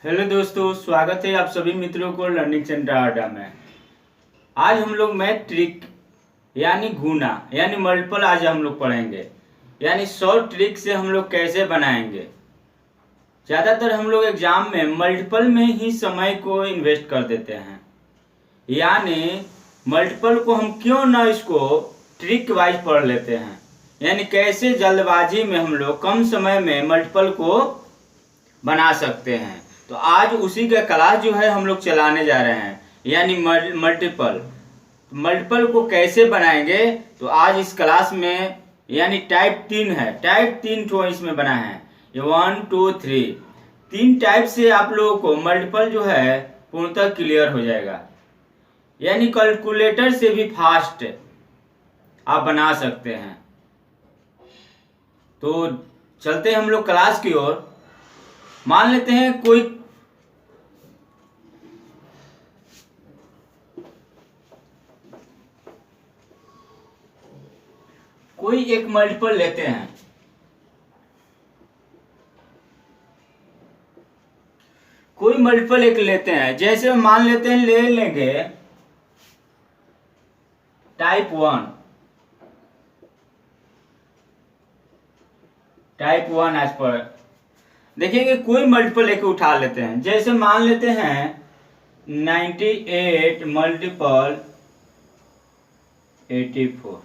Hello दोस्तों, स्वागत है आप सभी मित्रों को लर्निंग सेंटर अड्डा में। आज हम लोग मैथ ट्रिक यानी गुना यानी मल्टीपल आज हम लोग पढ़ेंगे। यानी 100 ट्रिक से हम लोग कैसे बनाएंगे। ज़्यादातर हम लोग एग्जाम में मल्टीपल में ही समय को इन्वेस्ट कर देते हैं। यानी मल्टीपल को हम क्यों ना इसको ट्रिक वाइज पढ़ लेते हैं। यानी कैसे जल्दबाजी में हम लोग कम समय में मल्टीपल को बना सकते हैं। तो आज उसी का क्लास जो है हम लोग चलाने जा रहे हैं। यानी मल्टीपल को कैसे बनाएंगे। तो आज इस क्लास में यानी टाइप 3 है, टाइप 3 ठो इसमें बना है। ये 1 2 3 3 टाइप से आप लोगों को मल्टीपल जो है पूर्णतः क्लियर हो जाएगा। यानी कैलकुलेटर से भी फास्ट आप बना सकते हैं। तो चलते हैं हम लोग क्लास की ओर। मान लेते हैं कोई एक मल्टीपल लेते हैं। कोई मल्टीपल एक लेते हैं, जैसे मान लेते हैं ले लेंगे टाइप 1। टाइप 1 आज पर देखिए कोई मल्टीपल लेके उठा लेते हैं। जैसे मान लेते हैं 98 मल्टीपल 84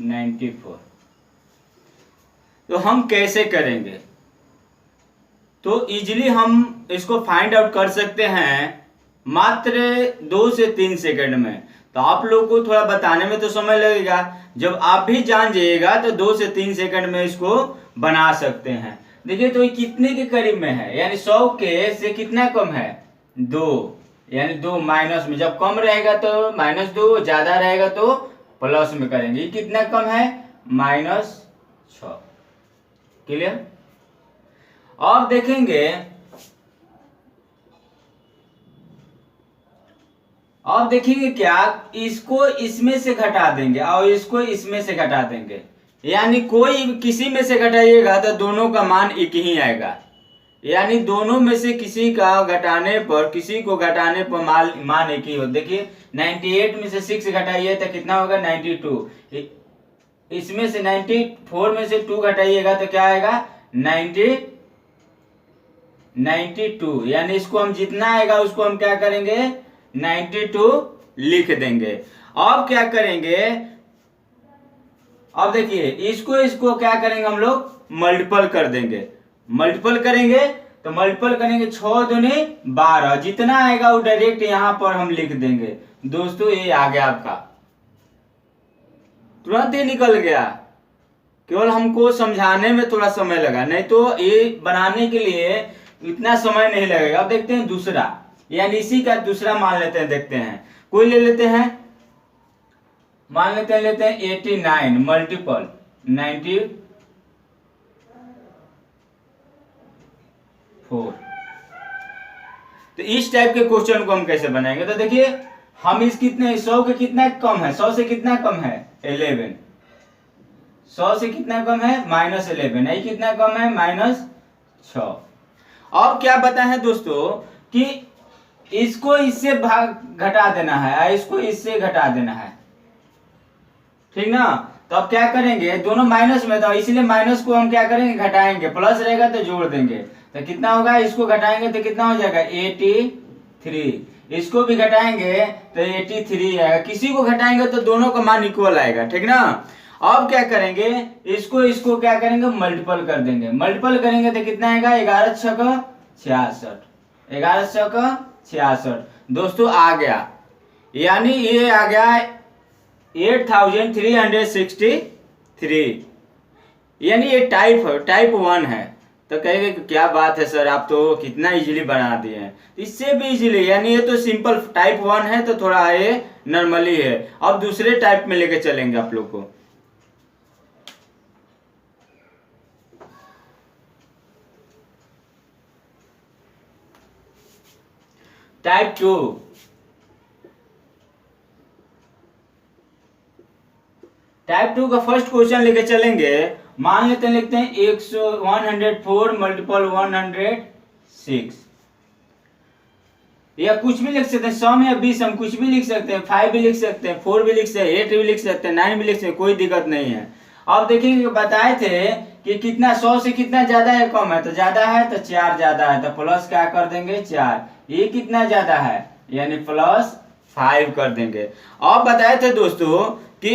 94। तो हम कैसे करेंगे। तो इजीली हम इसको फाइंड आउट कर सकते हैं मात्र 2 से 3 सेकंड में। तो आप लोगों को थोड़ा बताने में तो समय लगेगा, जब आप भी जान जाइएगा तो 2 से 3 सेकंड में इसको बना सकते हैं। देखिए तो ये कितने के करीब में है, यानी 100 के से कितना कम है 2, यानी 2 माइनस में। जब कम रहेगा तो -2, ज्यादा रहेगा तो प्लस में करेंगे। ये कितना कम है -6। क्लियर। अब देखेंगे, अब देखेंगे क्या, इसको इसमें से घटा देंगे और इसको इसमें से घटा देंगे। यानी कोई किसी में से घटाइएगा तो दोनों का मान एक ही आएगा। यानी दोनों में से किसी का घटाने पर, किसी को घटाने पर मान एक ही हो। देखिए 98 में से 6 घटाइए तो कितना होगा 92। इसमें से 94 में से 2 घटाइएगा तो क्या आएगा 92। यानी इसको हम जितना आएगा उसको हम क्या करेंगे 92 लिख देंगे। अब क्या करेंगे, अब देखिए इसको क्या करेंगे हम लोग मल्टीपल कर देंगे। मल्टीपल करेंगे तो मल्टीपल करेंगे 6 दूनी 12, जितना आएगा वो डायरेक्ट यहां पर हम लिख देंगे। दोस्तों ये आ गया आपका, तुरंत ही निकल गया। केवल हमको समझाने में थोड़ा समय लगा, नहीं तो ये बनाने के लिए इतना समय नहीं लगेगा। अब देखते हैं दूसरा, यानी इसी का दूसरा मान लेते हैं, देखते हैं। कोई ले लेते हैं, मान लेते हैं 89 मल्टीपल 94। तो इस टाइप के क्वेश्चन को हम कैसे बनाएंगे। तो देखिए हम इस कितने 100 के कितना कम है, 100 से कितना कम है 11। 100 से कितना कम है -11। यही कितना कम है -6। अब क्या बता है दोस्तों कि इसको इससे घटा देना है, इसको इससे घटा देना है, ठीक ना। तो अब क्या करेंगे, दोनों माइनस में था इसलिए माइनस को हम क्या करेंगे घटाएंगे, प्लस रहेगा तो जोड़ देंगे। तो कितना होगा, इसको घटाएंगे तो कितना हो जाएगा 83। इसको भी घटाएंगे तो 83 आएगा। किसी को घटाएंगे तो दोनों का मान इक्वल आएगा, ठीक ना। अब क्या करेंगे, इसको क्या करेंगे मल्टीपल कर देंगे। मल्टीपल करेंगे तो कितना आएगा 11 × 6 = 66। 11 × 6 = 66 दोस्तों आ गया। यानी ये आ गया 8363। यानी ये टाइप 1 है। तो कहेंगे क्या बात है सर, आप तो कितना इजीली बना दिए हैं। इससे भी इजीली, यानी ये तो सिंपल टाइप 1 है तो थोड़ा ये नॉर्मली है। अब दूसरे टाइप में लेके चलेंगे आप लोग को। टाइप 2। टाइप 2 का फर्स्ट क्वेश्चन लेके चलेंगे। मान लेते हैं, लिखते हैं 104 मल्टीपल 100 6 या कुछ भी लिख सकते हैं, 100 या 20 हम कुछ भी लिख सकते हैं, 5 भी लिख सकते हैं, 4 भी लिख सकते हैं, 8 भी लिख सकते हैं, 9 भी लिख सकते हैं, कोई दिक्कत नहीं है। अब देखिए बताए थे कि कितना 100 से कितना ज्यादा है कम है, तो ज्यादा है तो 4 ज्यादा है, तो प्लस क्या कर देंगे 4। ये कितना ज्यादा है यानी प्लस 5 कर देंगे। अब बताए थे दोस्तों कि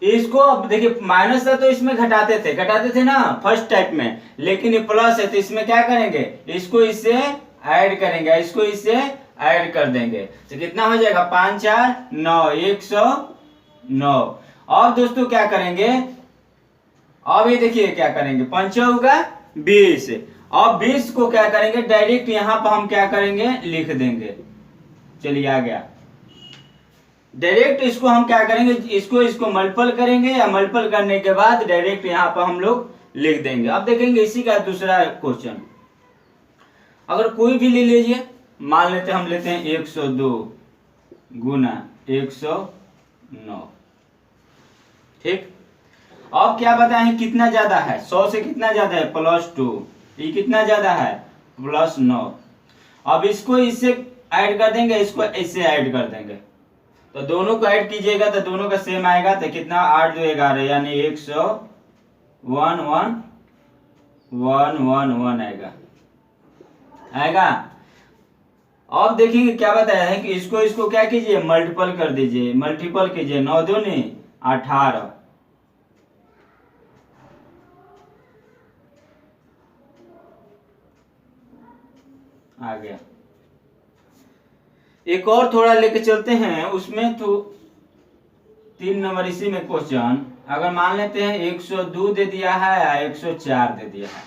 इसको, अब देखिए माइनस था तो इसमें घटाते थे ना फर्स्ट टाइप में, लेकिन ये प्लस है तो इसमें क्या करेंगे, इसको इससे ऐड करेंगे, इसको इससे ऐड कर देंगे, तो कितना हो जाएगा 5 4 9 109। अब दोस्तों क्या करेंगे, अब ये देखिए क्या करेंगे, 5 होगा 20। अब 20 को क्या करेंगे डायरेक्ट यहां पर हम क्या करेंगे लिख देंगे। चलिए आ गया, डायरेक्ट इसको हम क्या करेंगे, इसको मल्टीपल करेंगे या मल्टीपल करने के बाद डायरेक्ट यहाँ पर हम लोग लिख देंगे। अब देखेंगे इसी का दूसरा क्वेश्चन, अगर कोई भी ले लीजिए, मान लेते हम लेते हैं 102 गुना 109, ठीक। अब क्या बताएं कितना ज्यादा है, 100 से कितना ज्यादा है +2, ये कितना ज्यादा है +9। अब इसको इससे ऐड कर देंगे, इसको इससे ऐड कर देंगे, तो दोनों को ऐड कीजिएगा तो दोनों का सेम आएगा, तो कितना 8 2 11 यानी 101 1 1 1 1 आएगा। अब देखिए क्या बताया है कि इसको क्या कीजिए मल्टीपल कर दीजिए, मल्टीपल कीजिए, 9 दूनी 18 आ गया। एक और थोड़ा लेके चलते हैं, उसमें तो 3 नंबर इसी में क्वेश्चन, अगर मान लेते हैं 102 दे दिया है या 104 दे दिया है,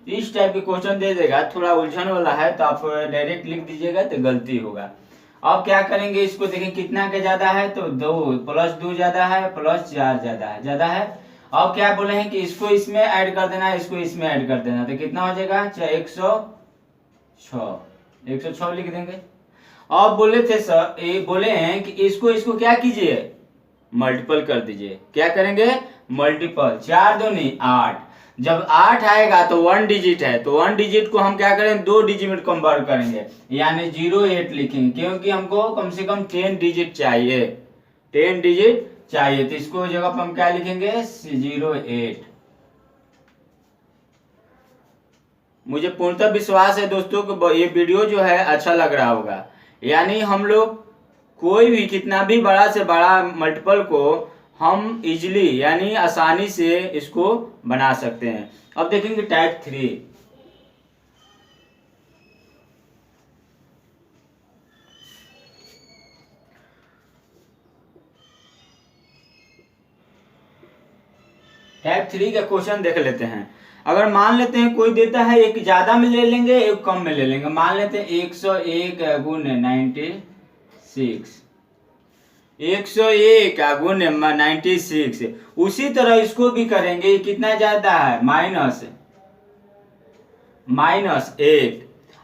इस टाइप के क्वेश्चन दे देगा, थोड़ा उलझन वाला है तो आप डायरेक्ट लिख दीजिएगा तो गलती होगा। अब क्या करेंगे, इसको देखें कितना के ज्यादा है, तो 2 +2 ज्यादा है +4 ज्यादा है। अब क्या बोले हैं कि इसको इसमें ऐड कर देना है, इसको इसमें ऐड कर देना, तो कितना हो जाएगा 106 लिख देंगे। अब बोले थे सर, ये बोले हैं कि इसको क्या कीजिए मल्टीपल कर दीजिए, क्या करेंगे मल्टीपल, 4 दूनी 8, जब 8 आएगा तो 1 डिजिट है, तो 1 डिजिट को हम क्या करेंगे 2 डिजिट में कन्वर्ट करेंगे, यानी 08 लिखेंगे, क्योंकि हमको कम से कम 10 डिजिट चाहिए, 10 डिजिट चाहिए, तो इसको जगह पर हम क्या लिखेंगे 08। मुझे पूर्णतः विश्वास है दोस्तों कि ये वीडियो जो है अच्छा लग रहा होगा, यानी हम लोग कोई भी कितना भी बड़ा से बड़ा मल्टीपल को हम इजिली यानी आसानी से इसको बना सकते हैं। अब देखेंगे टाइप 3, टाइप 3 का क्वेश्चन देख लेते हैं। अगर मान लेते हैं कोई देता है, एक ज्यादा में ले लेंगे एक कम में ले लेंगे, मान लेते हैं 101 गुने 96, 101 गुने 96, उसी तरह इसको भी करेंगे, कितना ज्यादा है -1।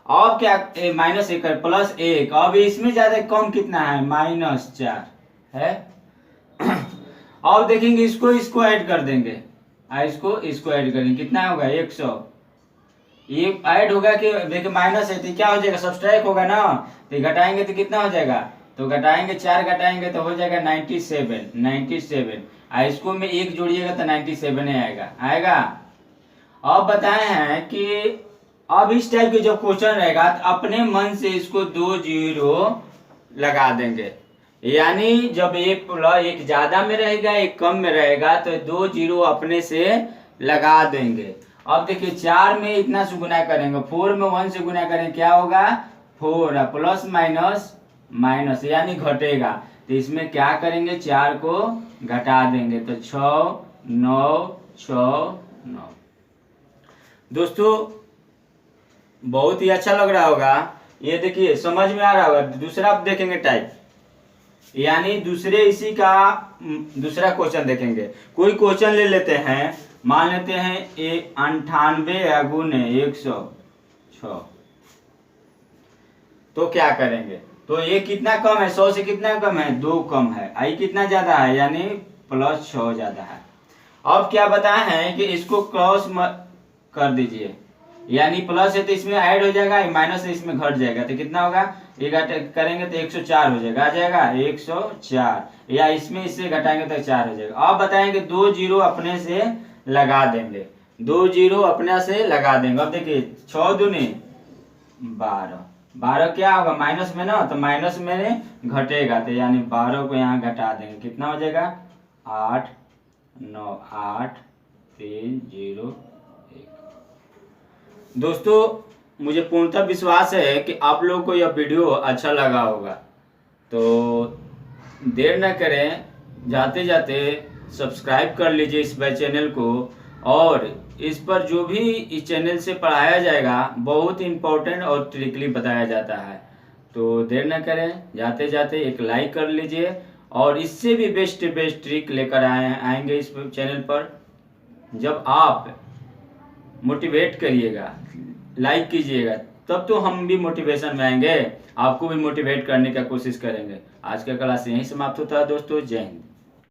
अब क्या -1 +1, अब इसमें ज्यादा कम कितना है -4 है। अब देखेंगे इसको ऐड कर देंगे, इसको ऐड करेंगे, कितना होगा 100, ये ऐड होगा कि देखिए माइनस है तो क्या हो जाएगा सब्सट्रैक्ट होगा ना, तो घटाएंगे तो कितना हो जाएगा, तो घटाएंगे 4 घटाएंगे तो हो जाएगा 97। इसको में 1 जोड़िएगा तो 97 ही आएगा। अब बताए हैं कि अब इस टाइप के जो क्वेश्चन रहेगा तो अपने मन से इसको 2 0 लगा देंगे, यानी जब एक ज्यादा में रहेगा एक कम में रहेगा तो 2 0 अपने से लगा देंगे। अब देखिए 4 में इतना से गुना करेंगे, 4 में 1 से गुना करेंगे, क्या होगा 4 प्लस माइनस यानी घटेगा, तो इसमें क्या करेंगे 4 को घटा देंगे, तो 6 9 6 9। दोस्तों बहुत ही अच्छा लग रहा होगा, ये देखिए समझ में आ रहा होगा। दूसरा आप देखेंगे टाइप, यानी दूसरे इसी का दूसरा क्वेश्चन देखेंगे। कोई क्वेश्चन ले लेते हैं, मान लेते हैं 98 गुने 106, तो क्या करेंगे, तो ये कितना कम है 100 से कितना कम है 2 कम है, आई कितना ज्यादा है यानी +6 ज्यादा है। अब क्या बताए हैं कि इसको क्रॉस कर दीजिए, यानी प्लस है तो इसमें ऐड हो जाएगा, माइनस है इसमें घट जाएगा, तो कितना होगा, ये करेंगे तो 104 हो जाएगा, आ जाएगा 104, या इसमें इससे घटाएंगे तो 4 हो जाएगा। अब बताएंगे 2 जीरो अपने से लगा देंगे, 2 जीरो अपने से लगा देंगे। अब देखिए 6 दूनी 12, 12 क्या होगा माइनस में ना, तो माइनस में घटेगा, तो यानी 12 को यहाँ घटा देंगे, कितना हो जाएगा 8 9 8 3 0 1। दोस्तों मुझे पूर्णतः विश्वास है कि आप लोगों को यह वीडियो अच्छा लगा होगा, तो देर न करें, जाते जाते सब्सक्राइब कर लीजिए इस चैनल को, और इस पर जो भी इस चैनल से पढ़ाया जाएगा बहुत इंपॉर्टेंट और ट्रिकली बताया जाता है। तो देर न करें, जाते जाते एक लाइक कर लीजिए, और इससे भी बेस्ट ट्रिक लेकर आएंगे इस चैनल पर। जब आप मोटिवेट करिएगा, लाइक कीजिएगा, तब तो हम भी मोटिवेशन में आएंगे, आपको भी मोटिवेट करने का कोशिश करेंगे। आज का क्लास यहीं समाप्त होता है दोस्तों, जय हिंद।